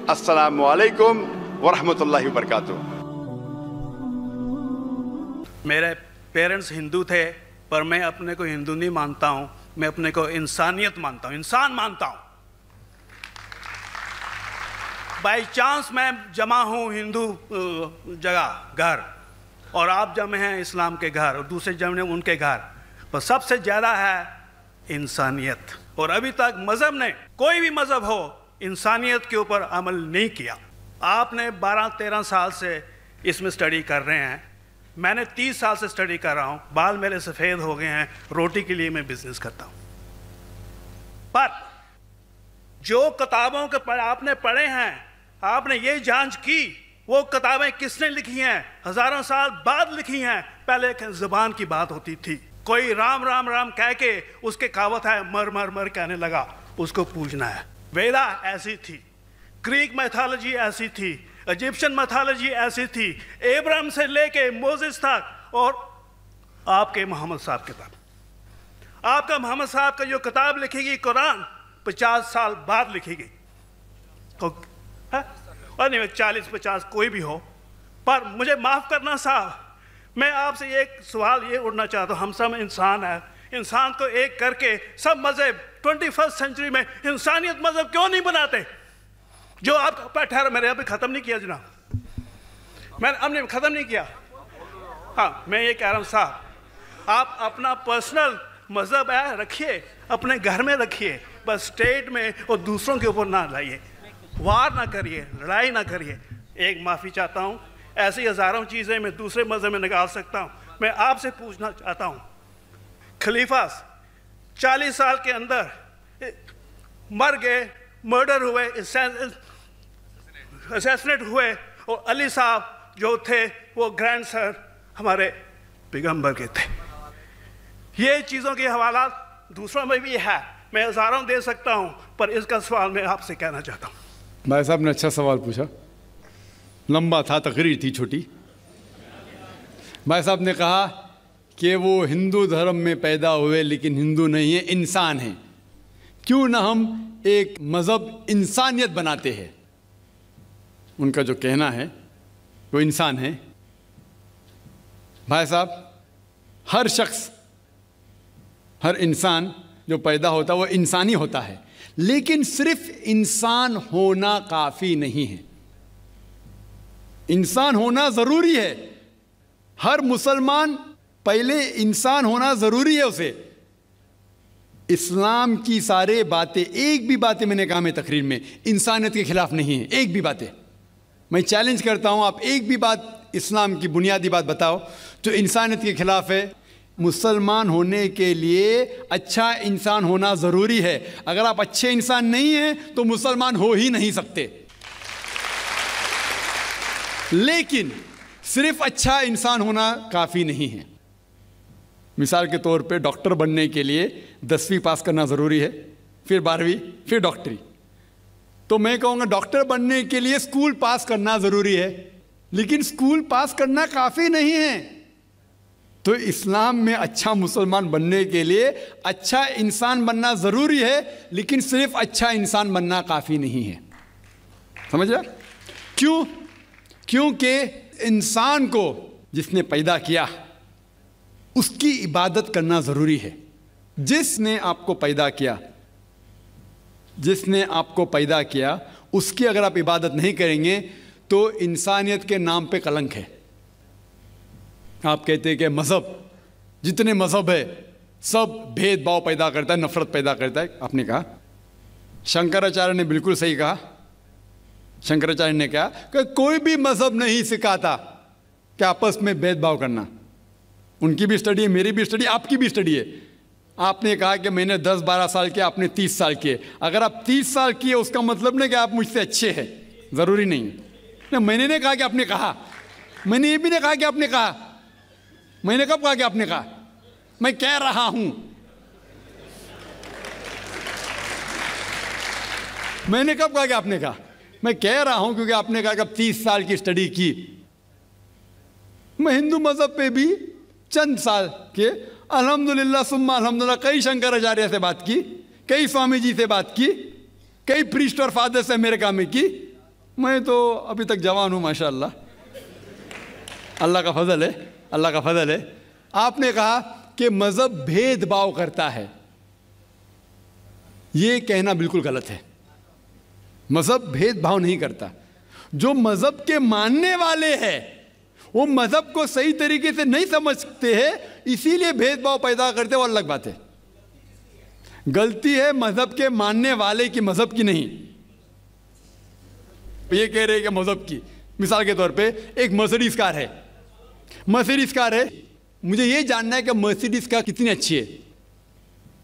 अस्सलामु अलैकुम वरहमतुल्लाहि वबरकातुहू। मेरे पेरेंट्स हिंदू थे, पर मैं अपने को हिंदू नहीं मानता हूँ, मैं अपने को इंसानियत मानता हूँ, इंसान मानता हूँ। बाई चांस मैं जमा हूँ हिंदू जगह घर, और आप जमे हैं इस्लाम के घर, और दूसरे जमे उनके घर, पर सबसे ज़्यादा है इंसानियत। और अभी तक मज़हब ने, कोई भी मज़हब हो, इंसानियत के ऊपर अमल नहीं किया। आपने 12-13 साल से इसमें स्टडी कर रहे हैं, मैंने 30 साल से स्टडी कर रहा हूँ, बाल मेरे सफ़ेद हो गए हैं, रोटी के लिए मैं बिजनेस करता हूँ। पर जो किताबों के आपने पढ़े हैं, आपने ये जांच की वो किताबें किसने लिखी हैं? हज़ारों साल बाद लिखी हैं। पहले ज़बान की बात होती थी, कोई राम राम राम कह के उसके कहावत है मर मर मर कहने लगा, उसको पूजना है। वेदा ऐसी थी, ग्रीक मैथोलॉजी ऐसी थी, इजिप्शियन मैथोलॉजी ऐसी थी, एब्राहम से लेके मोसेस तक, और आपके मोहम्मद साहब किताब, आपका मोहम्मद साहब का जो किताब लिखेगी कुरान 50 साल बाद लिखेगी, तो और नहीं 40-50 कोई भी हो। पर मुझे माफ़ करना साहब, मैं आपसे एक सवाल ये उठना चाहता हूँ, हम सब इंसान हैं, इंसान को एक करके सब मज़हब 21st सेंचुरी में इंसानियत मज़हब क्यों नहीं बनाते? जो आप ठहरा, मैंने अभी ख़त्म नहीं किया जनाब, मैंने हमने ख़त्म नहीं किया। हाँ, मैं ये कह रहा हूँ साहब, आप अपना पर्सनल मज़हब है रखिए, अपने घर में रखिए, बस स्टेट में और दूसरों के ऊपर ना लाइए, वार ना करिए, लड़ाई ना करिए। एक माफ़ी चाहता हूँ, ऐसी हज़ारों चीज़ें मैं दूसरे मज़हब में निकाल सकता हूँ। मैं आपसे पूछना चाहता हूँ, खलीफा 40 साल के अंदर मर गए, मर्डर हुए, असैसिनेट हुए, और अली साहब जो थे वो ग्रैंड सर हमारे पैगंबर के थे। ये चीज़ों के हवाला दूसरों में भी है, मैं हज़ारों दे सकता हूँ, पर इसका सवाल मैं आपसे कहना चाहता हूँ। भाई साहब ने अच्छा सवाल पूछा, लंबा था, तकरीर थी छोटी। भाई साहब ने कहा कि वो हिंदू धर्म में पैदा हुए लेकिन हिंदू नहीं है, इंसान हैं। क्यों ना हम एक मज़हब इंसानियत बनाते हैं? उनका जो कहना है वो इंसान है। भाई साहब, हर शख्स, हर इंसान जो पैदा होता है वो इंसानी होता है, लेकिन सिर्फ इंसान होना काफ़ी नहीं है। इंसान होना ज़रूरी है। हर मुसलमान पहले इंसान होना ज़रूरी है उसे। इस्लाम की सारे बातें, एक भी बातें मैंने कहा मैं तकरीर में, इंसानियत के खिलाफ नहीं है। एक भी बातें मैं चैलेंज करता हूँ, आप एक भी बात इस्लाम की बुनियादी बात बताओ जो इंसानियत के खिलाफ है। मुसलमान होने के लिए अच्छा इंसान होना ज़रूरी है। अगर आप अच्छे इंसान नहीं हैं तो मुसलमान हो ही नहीं सकते। लेकिन सिर्फ अच्छा इंसान होना काफ़ी नहीं है। मिसाल के तौर पे डॉक्टर बनने के लिए 10वीं पास करना ज़रूरी है, फिर 12वीं, फिर डॉक्टरी। तो मैं कहूँगा डॉक्टर बनने के लिए स्कूल पास करना ज़रूरी है, लेकिन स्कूल पास करना काफ़ी नहीं है। तो इस्लाम में अच्छा मुसलमान बनने के लिए अच्छा इंसान बनना ज़रूरी है, लेकिन सिर्फ अच्छा इंसान बनना काफ़ी नहीं है। समझ रहे? क्यों? क्योंकि इंसान को जिसने पैदा किया उसकी इबादत करना ज़रूरी है। जिसने आपको पैदा किया, जिसने आपको पैदा किया, उसकी अगर आप इबादत नहीं करेंगे तो इंसानियत के नाम पे कलंक है। आप कहते हैं कि मज़हब, जितने मज़हब है सब भेदभाव पैदा करता है, नफ़रत पैदा करता है। आपने कहा, शंकराचार्य ने बिल्कुल सही कहा। शंकराचार्य ने कहा कि कोई भी मज़हब नहीं सिखाता कि आपस में भेदभाव करना। उनकी भी स्टडी है, मेरी भी स्टडी, आपकी भी स्टडी है। आपने कहा कि मैंने 10-12 साल किया, आपने 30 साल किए। अगर आप 30 साल किए उसका मतलब नहीं कि आप मुझसे अच्छे हैं, ज़रूरी नहीं है। मैंने नहीं कहा कि आपने कहा, मैंने ये भी नहीं कहा कि आपने कहा। मैंने कब कहा कि आपने कहा? मैं कह रहा हूं, मैंने कब कहा कि आपने कहा? मैं कह रहा हूं क्योंकि आपने कहा कि अब 30 साल की स्टडी की। मैं हिंदू मज़हब पे भी चंद साल के, अल्हम्दुलिल्लाह सुम्मा अल्हम्दुलिल्लाह, कई शंकराचार्य से बात की, कई स्वामी जी से बात की, कई प्रीस्ट और फादर से अमेरिका में की, मैं तो अभी तक जवान हूँ माशाअल्लाह, अल्लाह का फजल है, अल्लाह का फजल है। आपने कहा कि मज़हब भेदभाव करता है, ये कहना बिल्कुल गलत है। मज़हब भेदभाव नहीं करता। जो मज़हब के मानने वाले हैं वो मज़हब को सही तरीके से नहीं समझते हैं, इसीलिए भेदभाव पैदा करते हैं, वो अलग बात है। गलती है मज़हब के मानने वाले की, मज़हब की नहीं। ये कह रहे हैं कि मज़हब की, मिसाल के तौर पे एक मर्सिडीज़ कार है, मर्सिडीज़ कार है, मुझे ये जानना है कि मर्सिडीज़ कार कितनी अच्छी है।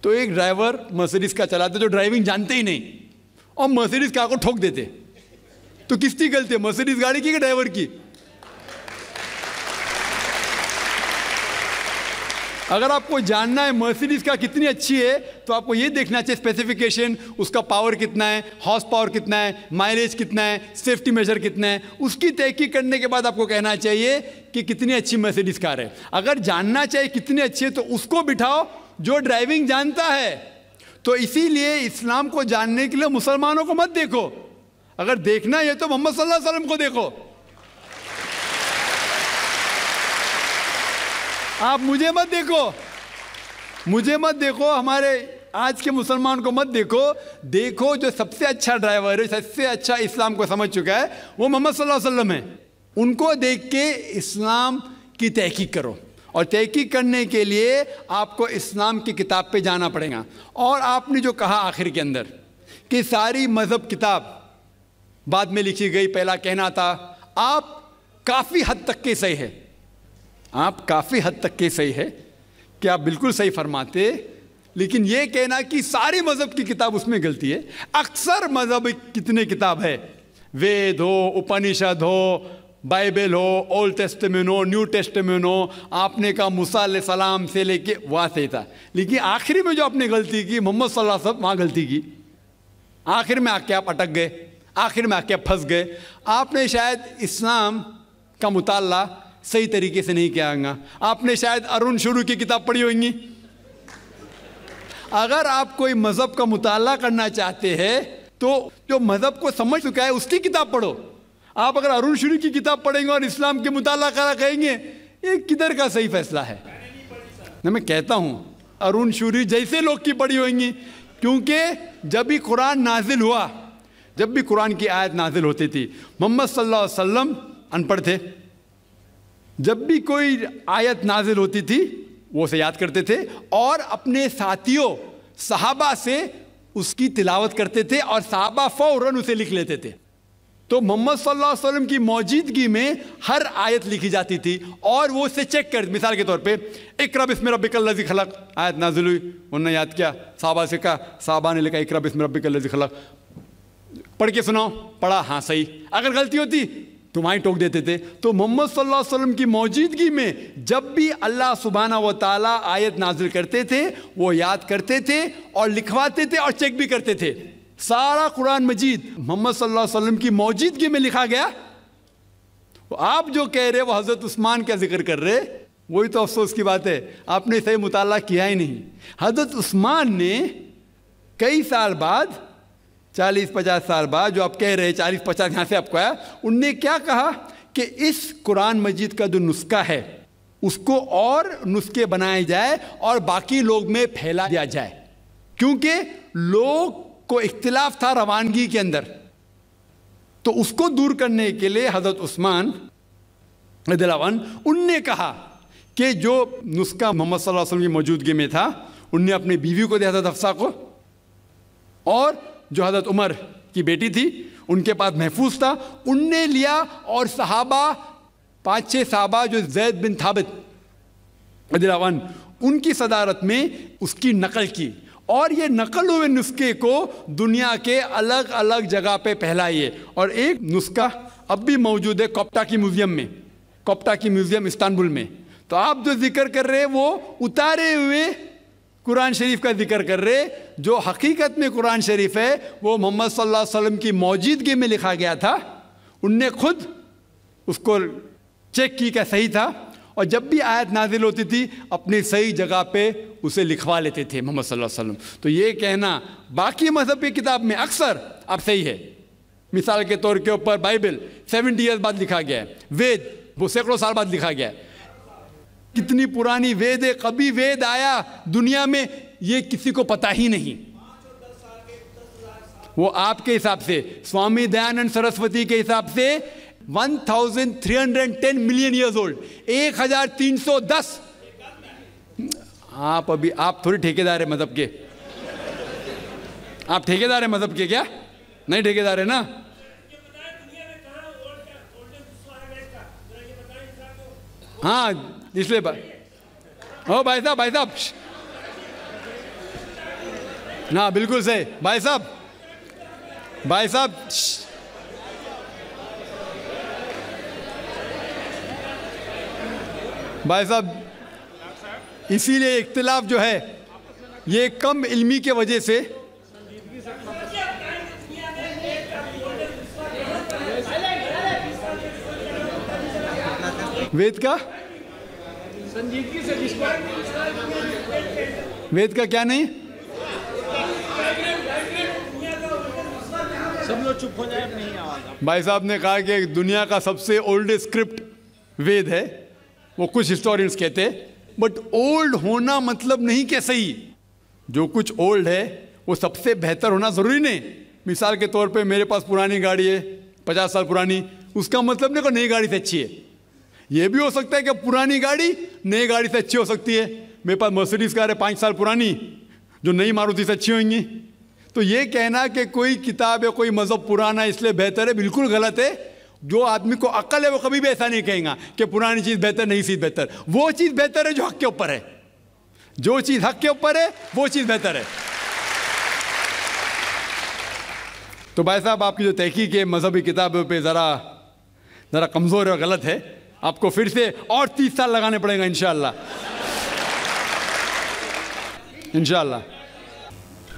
तो एक ड्राइवर मर्सिडीज़ कार चलाते जो ड्राइविंग जानते ही नहीं और मर्सिडीज़ कार को ठोक देते, तो किसकी गलती है, मर्सिडीज़ गाड़ी की कि ड्राइवर की? अगर आपको जानना है मर्सिडीज़ कार कितनी अच्छी है तो आपको ये देखना चाहिए स्पेसिफिकेशन, उसका पावर कितना है, हॉर्स पावर कितना है, माइलेज कितना है, सेफ्टी मेजर कितना है, उसकी तहकीक करने के बाद आपको कहना चाहिए कि कितनी अच्छी मर्सिडीज़ कार है। अगर जानना चाहिए कितनी अच्छी है तो उसको बिठाओ जो ड्राइविंग जानता है। तो इसीलिए इस्लाम को जानने के लिए मुसलमानों को मत देखो, अगर देखना है तो मोहम्मद सल्लल्लाहु अलैहि वसल्लम को देखो। आप मुझे मत देखो, मुझे मत देखो, हमारे आज के मुसलमान को मत देखो। देखो जो सबसे अच्छा ड्राइवर है, सबसे अच्छा इस्लाम को समझ चुका है, वो मोहम्मद सल्लल्लाहु अलैहि वसल्लम है। उनको देख के इस्लाम की तहकीक करो, और तहकीक करने के लिए आपको इस्लाम की किताब पे जाना पड़ेगा। और आपने जो कहा आखिर के अंदर कि सारी मज़हब किताब बाद में लिखी गई, पहला कहना था, आप काफ़ी हद तक के सही है, आप काफ़ी हद तक के सही है कि आप बिल्कुल सही फरमाते, लेकिन ये कहना कि सारी मज़हब की किताब उसमें गलती है। अक्सर मज़हब कितने किताब है, वेद हो, उपनिषद हो, बाइबल हो, ओल्ड टेस्टामेंट हो, न्यू टेस्टामेंट हो, आपने कहा मूसा अलैहिस्सलाम से लेके वहाँ से था, लेकिन आखिरी में जो आपने गलती की मोहम्मद सल्लल्लाहु अलैहि वसल्लम, वहाँ गलती की। आखिर में आके आप अटक गए, आखिर में आके आप फंस गए। आपने शायद इस्लाम का मुताला सही तरीके से नहीं किया होगा, आपने शायद अरुण शुरू की किताब पढ़ी होंगी। अगर आप कोई मज़हब का मुताला करना चाहते हैं तो जो मज़हब को समझ चुका है उसकी किताब पढ़ो। आप अगर अरुण शुरू की किताब पढ़ेंगे और इस्लाम के मुताला करा कहेंगे, ये किधर का सही फैसला है? ना मैं कहता हूँ अरुण शुरी जैसे लोग की पढ़ी होंगी, क्योंकि जब भी कुरान नाजिल हुआ, जब भी कुरान की आयत नाजिल होती थी, मोहम्मद सल्लल्लाहु अलैहि वसल्लम अनपढ़ थे, जब भी कोई आयत नाजिल होती थी वो उसे याद करते थे और अपने साथियों सहाबा से उसकी तिलावत करते थे और सहाबा फौरन उसे लिख लेते थे। तो मोहम्मद सल्लल्लाहु अलैहि वसल्लम की मौजूदगी में हर आयत लिखी जाती थी और वो उसे चेक कर, मिसाल के तौर पे इक़रा बिस्मि रब्बिकल लज़ी खलक़ आयत नाजिल हुई, उन्होंने याद किया, सहाबा से कहा, सहाबा ने लिखा इक़रा बिस्मि रब्बिकल लज़ी खलक़, पढ़ के सुनाओ, पढ़ा, हाँ सही, अगर गलती होती तो वहीं टोक देते थे। तो मोहम्मद सल्लल्लाहु अलैहि वसल्लम की मौजूदगी में जब भी अल्लाह सुब्हाना व तआला आयत नाजिल करते थे वो याद करते थे और लिखवाते थे और चेक भी करते थे। सारा कुरान मजीद मोहम्मद सल्लल्लाहु अलैहि वसल्लम की मौजूदगी में लिखा गया। तो आप जो कह रहे वो हज़रत उस्मान का जिक्र कर रहे, वही तो अफसोस की बात है, आपने सही मुताला किया ही नहीं। हज़रत उस्मान ने कई साल बाद, 40-50 साल बाद, जो आप कह रहे हैं 40-50 यहाँ से आपको आया, उनने क्या कहा कि इस कुरान मजीद का जो नुस्खा है उसको और नुस्खे बनाए जाए और बाकी लोग में फैला दिया जाए, क्योंकि लोग को इख्तिलाफ था रवानगी के अंदर। तो उसको दूर करने के लिए हज़रत उस्मान रज़ियल्लाहु अन्हु उनने कहा कि जो नुस्खा मोहम्मद सल्लल्लाहु अलैहि वसल्लम की मौजूदगी में था उनने अपनी बीवी को दिया था हफ्सा को, और जो हज़रत उमर की बेटी थी उनके पास महफूज था, उनने लिया और सहाबा 5-6 सहाबा जो ज़ैद बिन थाबित रज़ियल्लाहु अन्हु उनकी सदारत में उसकी नकल की और ये नकल हुए नुस्खे को दुनिया के अलग अलग जगह पे फैलाइए। और एक नुस्खा अब भी मौजूद है कोप्टा की म्यूज़ियम में, कोप्टा की म्यूज़ियम इस्तांबुल में। तो आप जो जिक्र कर रहे हैं वो उतारे हुए कुरान शरीफ का जिक्र कर रहे, जो हकीकत में कुरान शरीफ है वो मोहम्मद सल्लल्लाहु अलैहि वसल्लम की मौजूदगी में लिखा गया था। उनने खुद उसको चेक की क्या सही था, और जब भी आयत नाजिल होती थी अपनी सही जगह पे उसे लिखवा लेते थे मोहम्मद सल्लल्लाहु अलैहि वसल्लम। तो ये कहना बाकी मज़हब की किताब में अक्सर अब सही है, मिसाल के तौर के ऊपर बाइबल 70 ईयर्स बाद लिखा गया है, वेद वो सैकड़ों साल बाद लिखा गया है। कितनी पुरानी वेद है, कभी वेद आया दुनिया में ये किसी को पता ही नहीं। वो आपके हिसाब से, स्वामी दयानंद सरस्वती के हिसाब से 1310 मिलियन ईयर्स ओल्ड, 1310। आप थोड़ी ठेकेदार है मजहब के, आप ठेकेदार है मजहब के क्या? नहीं ठेकेदार है ना। हाँ इसलिए ओ भाई साहब ना, बिल्कुल सही भाई साहब इसीलिए इख्तिलाफ जो है ये कम इल्मी के वजह से। वेद का संजीदगी से, वेद का क्या नहीं, सब लोग चुप हो जाए, नहीं आवाज। भाई साहब ने कहा कि दुनिया का सबसे ओल्डेस्ट स्क्रिप्ट वेद है, वो कुछ हिस्टोरियंस कहते हैं, बट ओल्ड होना मतलब नहीं कि सही। जो कुछ ओल्ड है वो सबसे बेहतर होना जरूरी नहीं। मिसाल के तौर पे मेरे पास पुरानी गाड़ी है 50 साल पुरानी, उसका मतलब नहीं कि नई गाड़ी से अच्छी है। ये भी हो सकता है कि पुरानी गाड़ी नई गाड़ी से अच्छी हो सकती है। मेरे पास मर्सिडीज कार है 5 साल पुरानी, जो नई मारुति से अच्छी होंगी। तो ये कहना कि कोई किताब या कोई मजहब पुराना इसलिए बेहतर है, बिल्कुल गलत है। जो आदमी को अक्ल है वो कभी भी ऐसा नहीं कहेगा कि पुरानी चीज़ बेहतर, नई चीज़ बेहतर। वो चीज़ बेहतर है जो हक के ऊपर है, जो चीज़ हक के ऊपर है वो चीज़ बेहतर है। तो भाई साहब आपकी जो तहकीक है मजहबी किताबों पे ज़रा कमज़ोर और गलत है। आपको फिर से और 30 साल लगाने पड़ेगा इंशाअल्लाह।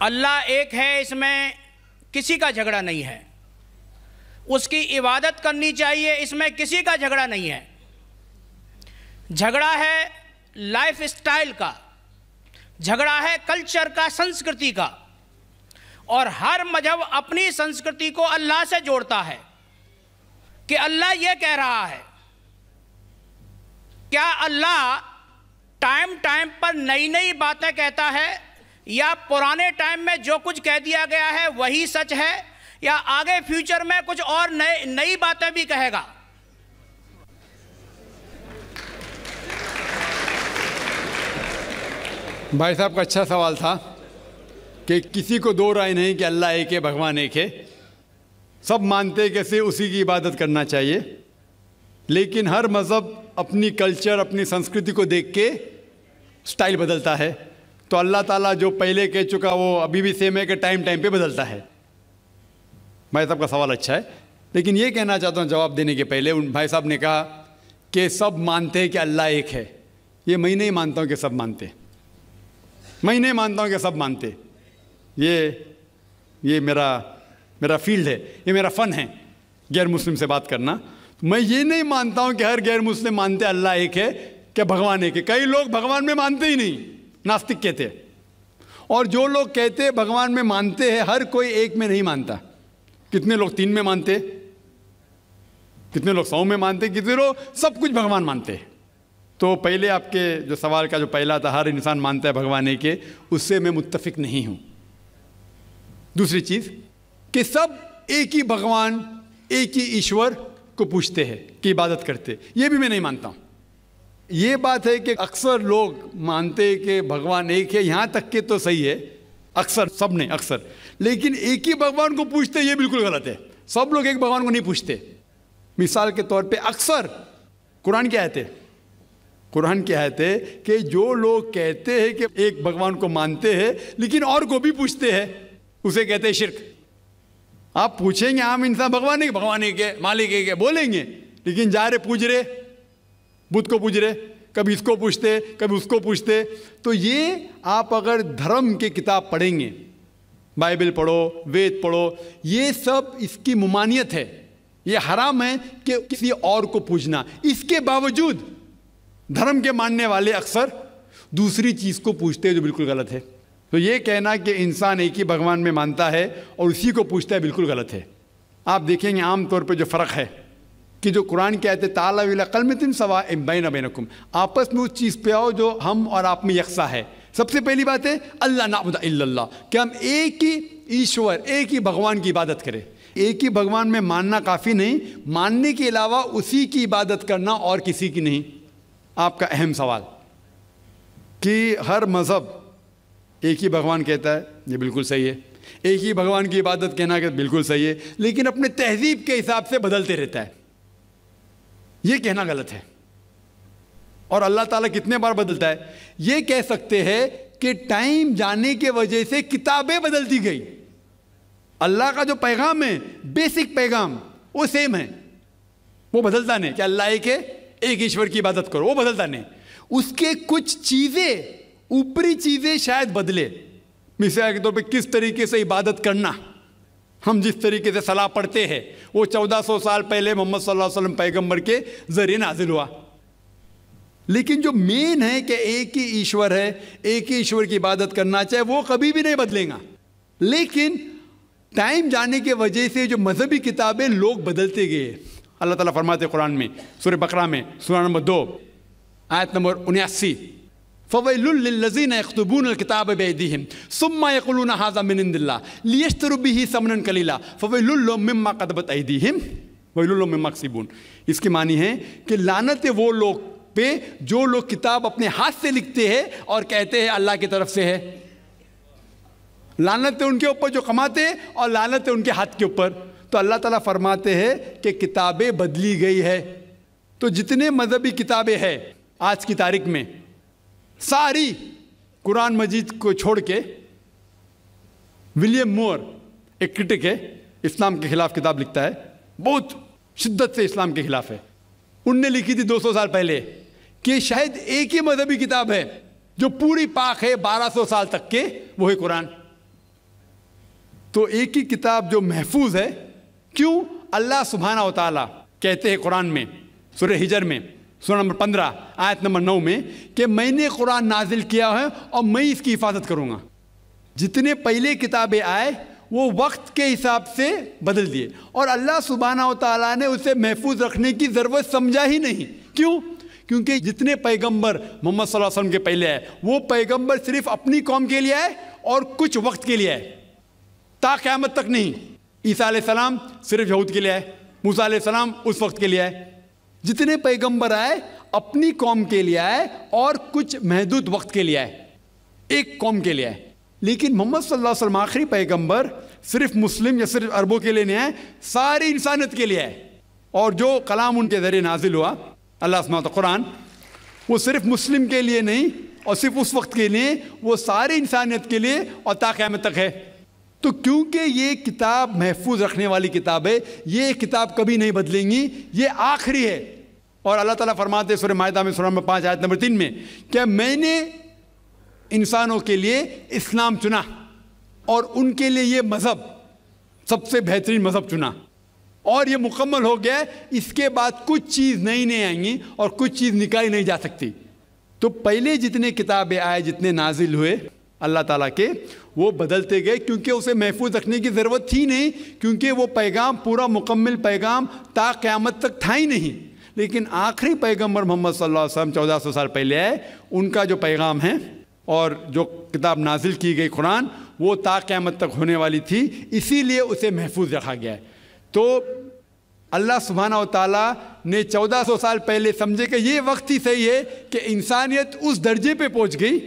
अल्लाह एक है, इसमें किसी का झगड़ा नहीं है। उसकी इबादत करनी चाहिए, इसमें किसी का झगड़ा नहीं है। झगड़ा है लाइफ स्टाइल का, झगड़ा है कल्चर का, संस्कृति का। और हर मजहब अपनी संस्कृति को अल्लाह से जोड़ता है कि अल्लाह ये कह रहा है। क्या अल्लाह टाइम टाइम पर नई नई बातें कहता है, या पुराने टाइम में जो कुछ कह दिया गया है वही सच है, या आगे फ्यूचर में कुछ और नई बातें भी कहेगा? भाई साहब का अच्छा सवाल था कि किसी को दो राय नहीं कि अल्लाह एक है, भगवान एक है। सब मानते कैसे उसी की इबादत करना चाहिए, लेकिन हर मज़हब अपनी कल्चर, अपनी संस्कृति को देख के स्टाइल बदलता है। तो अल्लाह ताला जो पहले कह चुका वो अभी भी सेम है कि टाइम टाइम पे बदलता है। भाई साहब का सवाल अच्छा है, लेकिन ये कहना चाहता हूँ जवाब देने के पहले, उन भाई साहब ने कहा कि सब मानते हैं कि अल्लाह एक है। ये मैं नहीं मानता हूँ कि सब मानते, मैं नहीं मानता हूँ कि सब मानते। ये मेरा फील्ड है, ये मेरा फ़न है गैर मुस्लिम से बात करना। मैं ये नहीं मानता हूँ कि हर गैर मुस्लिम मानते अल्लाह एक है, कि भगवान एक है। कई लोग भगवान में मानते ही नहीं, नास्तिक कहते हैं। और जो लोग कहते हैं भगवान में मानते हैं, हर कोई एक में नहीं मानता। कितने लोग 3 में मानते, कितने लोग 100 में मानते, कितने लोग सब कुछ भगवान मानते हैं। तो पहले आपके जो सवाल का जो पहला था, हर इंसान मानता है भगवान एक है, उससे मैं मुत्तफिक नहीं हूँ। दूसरी चीज़ कि सब एक ही भगवान, एक ही ईश्वर को पूछते हैं कि इबादत करते, ये भी मैं नहीं मानता हूँ। ये बात है कि अक्सर लोग मानते हैं कि भगवान एक है, यहाँ तक के तो सही है, अक्सर, सब नहीं अक्सर, लेकिन एक ही भगवान को पूछते ये बिल्कुल गलत है। सब लोग एक भगवान को नहीं पूछते। मिसाल के तौर पे अक्सर कुरान की आयत है, कुरान की आयत है कि जो लोग कहते हैं कि एक भगवान को मानते हैं लेकिन और को भी पूछते हैं, उसे कहते हैं शिर्क। आप पूछेंगे आम इंसान भगवान एक है, मालिक एक है बोलेंगे, लेकिन जा रहे पूज रहे, बुद्ध को पूज रहे, कभी इसको पूछते कभी उसको पूछते। तो ये आप अगर धर्म की किताब पढ़ेंगे, बाइबल पढ़ो, वेद पढ़ो, ये सब इसकी मुमानियत है। ये हराम है कि किसी और को पूछना। इसके बावजूद धर्म के मानने वाले अक्सर दूसरी चीज़ को पूछते हैं जो बिल्कुल गलत है। तो ये कहना कि इंसान एक ही भगवान में मानता है और उसी को पूछता है बिल्कुल गलत है। आप देखेंगे आम तौर पे जो फ़र्क है कि जो कुरान की आयत ताला इला कलमतिन सवाइन बैना बैनकुम, आपस में उस चीज़ पे आओ जो हम और आप में यकसा है। सबसे पहली बात है अल्लाह नाबुद इल्लल्लाह, कि हम एक ही ईश्वर, एक ही भगवान की इबादत करें। एक ही भगवान में मानना काफ़ी नहीं, मानने के अलावा उसी की इबादत करना और किसी की नहीं। आपका अहम सवाल कि हर मज़हब एक ही भगवान कहता है, ये बिल्कुल सही है। एक ही भगवान की इबादत कहना कि बिल्कुल सही है, लेकिन अपने तहजीब के हिसाब से बदलते रहता है, ये कहना गलत है। और अल्लाह ताला कितने बार बदलता है? ये कह सकते हैं कि टाइम जाने के वजह से किताबें बदलती गई। अल्लाह का जो पैगाम है, बेसिक पैगाम, वो सेम है, वो बदलता नहीं कि अल्लाह एक है, एक ईश्वर की इबादत करो, वो बदलता नहीं। उसके कुछ चीज़ें, ऊपरी चीज़ें शायद बदले। मिसाल के तौर पे किस तरीके से इबादत करना, हम जिस तरीके से सलाह पढ़ते हैं वो 1400 साल पहले मोहम्मद सल्लल्लाहु अलैहि वसल्लम पैगंबर के ज़रिए नाजिल हुआ। लेकिन जो मेन है कि एक ही ईश्वर है, एक ही ईश्वर की इबादत करना चाहिए, वो कभी भी नहीं बदलेगा। लेकिन टाइम जाने के वजह से जो मजहबी किताबें लोग बदलते गए। अल्लाह ताला फरमाते कुरान में सूरह बकरा में सूरा नंबर 2 आयत नंबर 79, फ़वैलुल लिल्लज़ीना यक्तुबूनल किताब बिअयदीहिम सुम्मा यक़ूलूना हाज़ा मिन इंदिल्लाह लियश्तरू बिही समनन कलीला फ़वैलुल लहुम मिम्मा क़दबत अयदीहिम वैलुल लहुम मिम्मा यक्सिबून। इसकी मानी है कि लानत है वो लोग पे जो लोग किताब अपने हाथ से लिखते हैं और कहते हैं अल्लाह की तरफ से है। लानत है उनके ऊपर जो कमाते हैं और लानत है उनके हाथ के ऊपर। तो अल्लाह ताला फरमाते हैं कि किताबें बदली गई है। तो जितने मजहबी किताबें हैं आज की तारीख में, सारी कुरान मजीद को छोड़ के, विलियम मोर एक क्रिटिक है, इस्लाम के खिलाफ किताब लिखता है, बहुत शिद्दत से इस्लाम के खिलाफ है। उनने लिखी थी 200 साल पहले कि शायद एक ही मजहबी किताब है जो पूरी पाक है 1200 साल तक के, वो है कुरान। तो एक ही किताब जो महफूज है, क्यों? अल्लाह सुब्हानहू व तआला कहते हैं कुरान में सूरह हिजर में सूरा नंबर 15 आयत नंबर 9 में कि मैंने कुरान नाजिल किया है और मैं इसकी हिफाजत करूँगा। जितने पहले किताबें आए वो वक्त के हिसाब से बदल दिए और अल्लाह सुब्हानहू व तआला ने उसे महफूज रखने की ज़रूरत समझा ही नहीं। क्यों? क्योंकि जितने पैगंबर मोहम्मद सल्लल्लाहु अलैहि वसल्लम के पहले आए वो पैगंबर सिर्फ अपनी कौम के लिए आए और कुछ वक्त के लिए आए, ता क़यामत तक नहीं। ईसा अलैहिस्सलाम सिर्फ यहूद के लिए आए, मूसा अलैहिस्सलाम उस वक्त के लिए आए। जितने पैगंबर आए अपनी कौम के लिए आए और कुछ महदूद वक्त के लिए आए, एक कौम के लिए आए। लेकिन मोहम्मद सल्लल्लाहु अलैहि वसल्लम आखिरी पैगंबर सिर्फ मुस्लिम या सिर्फ अरबों के लिए नहीं आए, सारी इंसानियत के लिए आए। और जो कलाम उनके ज़रिए नाजिल हुआ अल्लाह सुब्हानहू कुरान, वो सिर्फ मुस्लिम के लिए नहीं और सिर्फ उस वक्त के लिए, वो सारी इंसानियत के लिए और ता क़यामत तक है। तो क्योंकि ये किताब महफूज रखने वाली किताब है, ये किताब कभी नहीं बदलेंगी, ये आखिरी है। और अल्लाह ताला फरमाते हैं सूरह माइदा में सूरा नंबर 5 आयत नंबर 3 में कि मैंने इंसानों के लिए इस्लाम चुना और उनके लिए ये मज़हब सबसे बेहतरीन मज़हब चुना और ये मुकम्मल हो गया। इसके बाद कुछ चीज़ नई नहीं आएंगी और कुछ चीज़ निकाली नहीं जा सकती। तो पहले जितने किताबें आए, जितने नाजिल हुए अल्लाह ताला के, वो बदलते गए क्योंकि उसे महफूज रखने की ज़रूरत थी नहीं, क्योंकि वो पैगाम पूरा मुकम्मल पैगाम ता क़यामत तक था ही नहीं। लेकिन आखिरी पैगंबर मोहम्मद सल्लल्लाहु अलैहि वसल्लम 1400 साल पहले आए, उनका जो पैगाम है और जो किताब नाजिल की गई कुरान, वो ता क़यामत तक होने वाली थी, इसीलिए उसे महफूज रखा गया है। तो अल्लाह सुब्हानहू व तआला ने 1400 साल पहले समझे कि ये वक्त ही सही है कि इंसानियत उस दर्जे पे पहुंच गई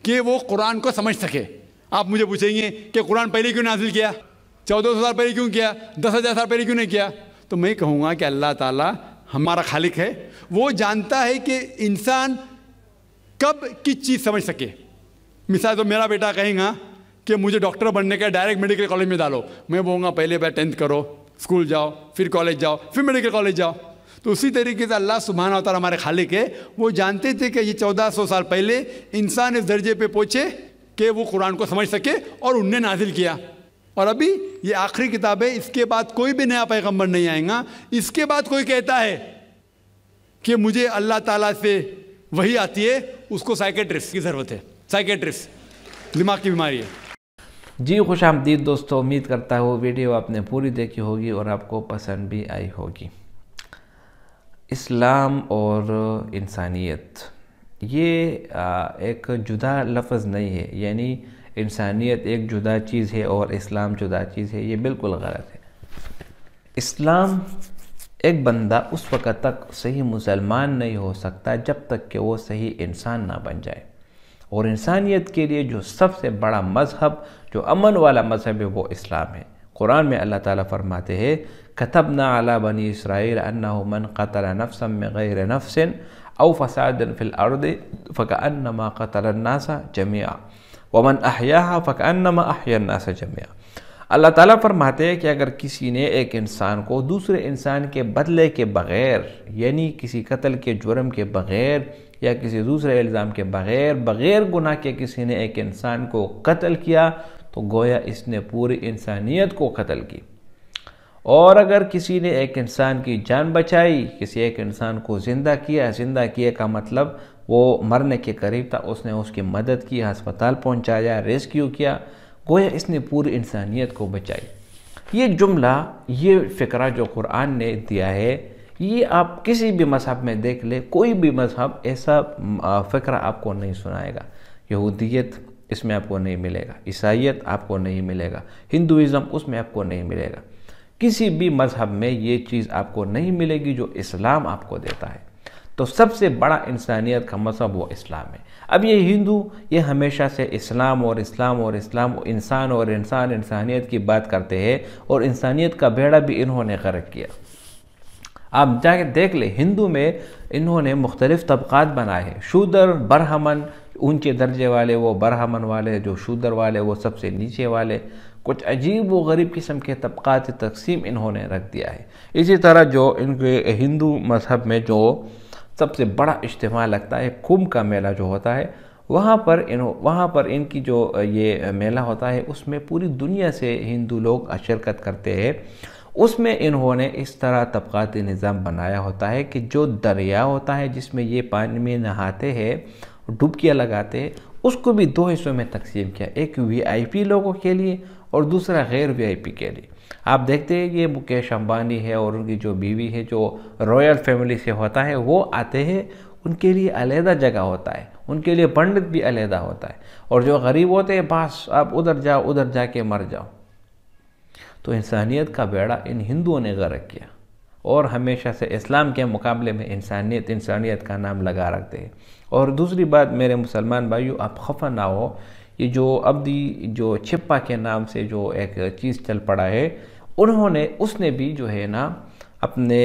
कि वो कुरान को समझ सके। आप मुझे पूछेंगे कि कुरान पहले क्यों नाजिल किया, 1400 साल पहले क्यों किया, 10,000 साल पहले क्यों नहीं किया? तो मैं कहूँगा कि अल्लाह ताला हमारा खालिक है, वो जानता है कि इंसान कब किस चीज़ समझ सके। मिसाल तो मेरा बेटा कहेगा कि मुझे डॉक्टर बनने का, डायरेक्ट मेडिकल कॉलेज में डालो, मैं बोलूँगा पहले 10th करो, स्कूल जाओ, फिर कॉलेज जाओ, फिर मेडिकल कॉलेज जाओ। तो उसी तरीके से अल्लाह सुब्हानहू व तआला हमारे खालिक है, वो जानते थे कि ये 1400 साल पहले इंसान इस दर्जे पे पहुँचे कि वो कुरान को समझ सके और उनने नाजिल किया। और अभी ये आखिरी किताब है, इसके बाद कोई भी नया पैगंबर नहीं आएगा। इसके बाद कोई कहता है कि मुझे अल्लाह ताला से वही आती है, उसको साइकेट्रिस्ट की ज़रूरत है। साइकेट्रिस्ट दिमाग की बीमारी है। जी खुश आमदीद दोस्तों, उम्मीद करता हूँ वीडियो आपने पूरी देखी होगी और आपको पसंद भी आई होगी। इस्लाम और इंसानियत ये एक जुदा लफ्ज़ नहीं है, यानी इंसानियत एक जुदा चीज़ है और इस्लाम जुदा चीज़ है, ये बिल्कुल गलत है। इस्लाम एक बंदा उस वक़्त तक सही मुसलमान नहीं हो सकता जब तक कि वो सही इंसान ना बन जाए। और इंसानियत के लिए जो सबसे बड़ा मज़हब, जो अमन वाला मज़हब है, वो इस्लाम है। कुरान में अल्लाह ताला फरमाते हैं, कतबना अला बनी इसराइल अन्नहु मन क़तल नफ्सन बिग़ैरि नफ्सिन औ फ़सादन फ़िल अर्दि फ़कअन्नमा क़तल अन्नास जमीआ व मन अहयाहा फ़कअन्नमा अहया अन्नास जमीआ। अल्लाह ताला फरमाते हैं कि अगर किसी ने एक इंसान को दूसरे इंसान के बदले के बग़ैर, यानी किसी कत्ल के जुर्म के बग़ैर या किसी दूसरे इल्ज़ाम के बग़ैर गुनाह के किसी ने एक इंसान को कत्ल किया, तो गोया इसने पूरी इंसानियत को कत्ल की। और अगर किसी ने एक इंसान की जान बचाई, किसी एक इंसान को ज़िंदा किया का मतलब वो मरने के करीब था, उसने उसकी मदद की, अस्पताल पहुंचाया, रेस्क्यू किया, गोया इसने पूरी इंसानियत को बचाई। ये जुमला, ये फ़िक्रा जो कुरान ने दिया है, ये आप किसी भी मज़हब में देख ले, कोई भी मज़हब ऐसा फ़िक्रा आपको नहीं सुनाएगा। यहूदियत इसमें आपको नहीं मिलेगा, ईसाईयत आपको नहीं मिलेगा, हिंदुइज़्म उसमें आपको नहीं मिलेगा। किसी भी मज़हब में ये चीज़ आपको नहीं मिलेगी जो इस्लाम आपको देता है। तो सबसे बड़ा इंसानियत का मज़हब वो इस्लाम है। अब ये हिंदू ये हमेशा से इस्लाम और इंसान और इंसानियत की बात करते हैं, और इंसानियत का बेड़ा भी इन्होंने गर्क किया। आप जाके देख ले, हिंदू में इन्होंने मुख्तलिफ़ तबक़ात बनाए हैं, शूदर, बरहमन, ऊंचे दर्जे वाले वो बरहमन वाले, जो शूदर वाले वो सबसे नीचे वाले, कुछ अजीब व गरीब किस्म के तबक़ात तकसीम इन्होंने रख दिया है। इसी तरह जो इनके हिंदू मज़हब में जो सबसे बड़ा इज्तिमा लगता है, कुंभ का मेला जो होता है, वहाँ पर इनकी जो ये मेला होता है, उसमें पूरी दुनिया से हिंदू लोग शिरकत करते हैं। उसमें इन्होंने इस तरह तबक़ाती निज़ाम बनाया होता है कि जो दरिया होता है जिसमें ये पानी में नहाते हैं, डुबकियाँ लगाते हैं, उसको भी दो हिस्सों में तकसीम किया, एक VIP लोगों के लिए और दूसरा गैर VIP के लिए। आप देखते हैं ये मुकेश अंबानी है और उनकी जो बीवी है, जो रॉयल फैमिली से होता है, वो आते हैं, उनके लिए अलहदा जगह होता है, उनके लिए पंडित भी अलहदा होता है, और जो गरीब होते हैं बस आप उधर जाओ, उधर जाके मर जाओ। तो इंसानियत का बेड़ा इन हिंदुओं ने गर्क किया, और हमेशा से इस्लाम के मुकाबले में इंसानियत का नाम लगा रखते हैं। और दूसरी बात मेरे मुसलमान भाइयों, आप खफा ना हो, ये जो अब्दी जो छिप्पा के नाम से जो एक चीज़ चल पड़ा है, उसने भी जो है ना अपने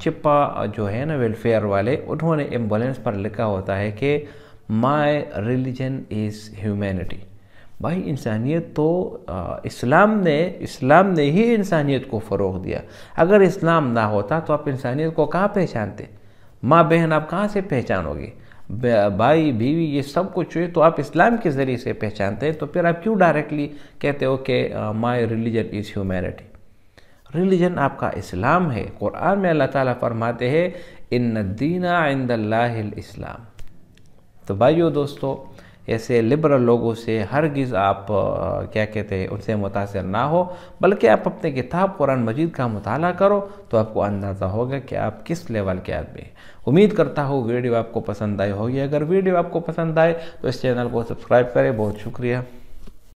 छिप्पा जो है ना वेलफेयर वाले, उन्होंने एम्बुलेंस पर लिखा होता है कि माई रिलीजन इज़ ह्यूमैनिटी। भाई इंसानियत तो इस्लाम ने ही इंसानियत को फ़रोग़ दिया। अगर इस्लाम ना होता तो आप इंसानियत को कहाँ पहचानते? माँ बहन आप कहाँ से पहचानोगे? भाई बीवी ये सब कुछ है तो आप इस्लाम के ज़रिए से पहचानते हैं, तो फिर आप क्यों डायरेक्टली कहते हो कि my religion is humanity? Religion आपका इस्लाम है। कुरान में अल्लाह ताला फरमाते हैं, इन्ना दीना इंदल्लाहिल इस्लाम। तो भाइयों दोस्तों, ऐसे लिबरल लोगों से हरगिज़ आप क्या कहते हैं उनसे मुतासिर ना हो, बल्कि आप अपने किताब कुरान मजीद का मुताला करो, तो आपको अंदाज़ा होगा कि आप किस लेवल के आदमी हैं। उम्मीद करता हूँ वीडियो आपको पसंद आई होगी। अगर वीडियो आपको पसंद आए तो इस चैनल को सब्सक्राइब करें। बहुत शुक्रिया।